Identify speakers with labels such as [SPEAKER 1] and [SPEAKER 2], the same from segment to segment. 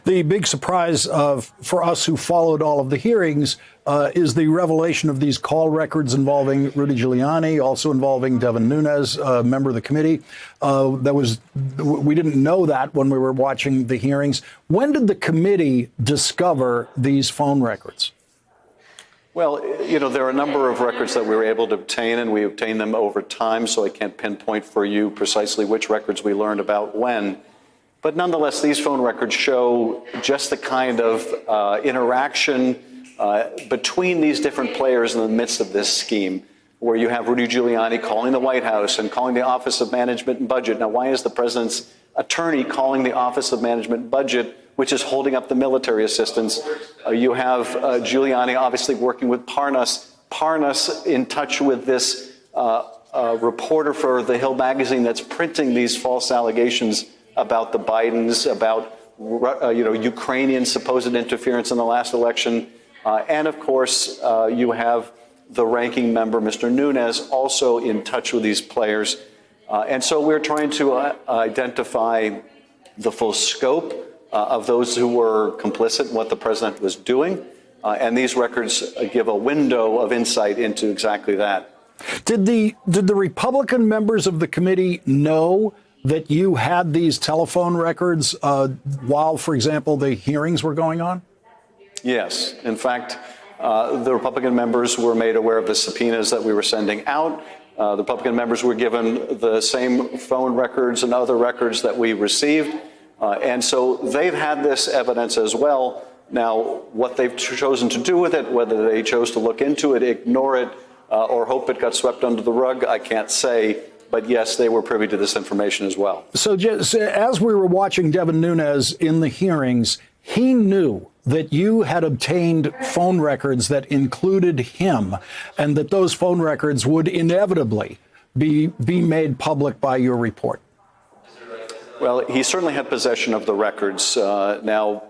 [SPEAKER 1] The big surprise for us who followed all of the hearings is the revelation of these call records involving Rudy Giuliani, also involving Devin Nunes, a member of the committee. We didn't know that when we were watching the hearings. When did the committee discover these phone records?
[SPEAKER 2] Well, there are a number of records that we were able to obtain, and we obtained them over time, so I can't pinpoint for you precisely which records we learned about when. But nonetheless, these phone records show just the kind of interaction between these different players in the midst of this scheme, where you have Rudy Giuliani calling the White House and calling the Office of Management and Budget. Now, why is the president's attorney calling the Office of Management and Budget, which is holding up the military assistance? You have Giuliani obviously working with Parnas in touch with this reporter for The Hill magazine that's printing these false allegations about the Bidens, about Ukrainian supposed interference in the last election. And of course, you have the ranking member, Mr. Nunes, also in touch with these players. And so we're trying to identify the full scope of those who were complicit in what the president was doing. And these records give a window of insight into exactly that.
[SPEAKER 1] Did the Republican members of the committee know that you had these telephone records while, for example, the hearings were going on?
[SPEAKER 2] Yes. In fact, the Republican members were made aware of the subpoenas that we were sending out. The Republican members were given the same phone records and other records that we received. And so they've had this evidence as well. Now, what they've chosen to do with it, whether they chose to look into it, ignore it, or hope it got swept under the rug, I can't say. But yes, they were privy to this information as well.
[SPEAKER 1] So just as we were watching Devin Nunes in the hearings, he knew that you had obtained phone records that included him, and that those phone records would inevitably be made public by your report.
[SPEAKER 2] Well, he certainly had possession of the records. Now,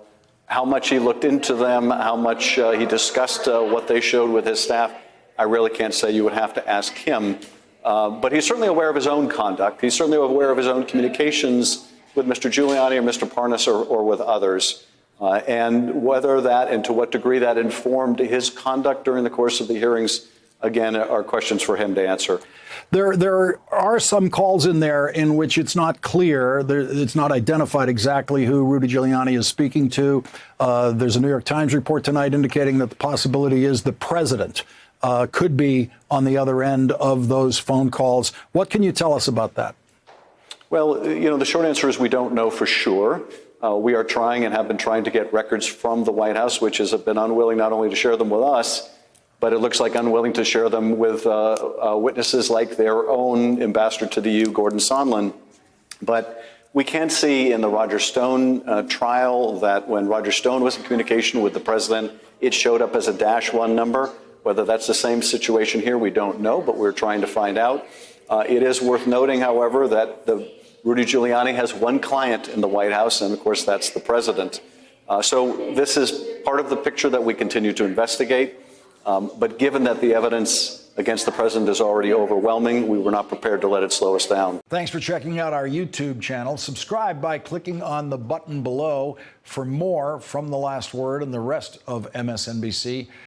[SPEAKER 2] how much he looked into them, how much he discussed what they showed with his staff, I really can't say. You would have to ask him. But he's certainly aware of his own conduct. He's certainly aware of his own communications with Mr. Giuliani or Mr. Parnas or with others. And whether that and to what degree that informed his conduct during the course of the hearings, again, are questions for him to answer.
[SPEAKER 1] There are some calls in there in which it's not clear, it's not identified exactly who Rudy Giuliani is speaking to. There's a New York Times report tonight indicating that the possibility is the president could be on the other end of those phone calls. What can you tell us about that?
[SPEAKER 2] Well, the short answer is we don't know for sure. We are trying and have been trying to get records from the White House, which has been unwilling not only to share them with us, but it looks like unwilling to share them with witnesses like their own ambassador to the EU, Gordon Sondland. But we can see in the Roger Stone trial that when Roger Stone was in communication with the president, it showed up as a -1 number. Whether that's the same situation here, we don't know, but we're trying to find out. It is worth noting, however, that Rudy Giuliani has one client in the White House, and of course, that's the president. So this is part of the picture that we continue to investigate. But given that the evidence against the president is already overwhelming, we were not prepared to let it slow us down.
[SPEAKER 1] Thanks for checking out our YouTube channel. Subscribe by clicking on the button below for more from The Last Word and the rest of MSNBC.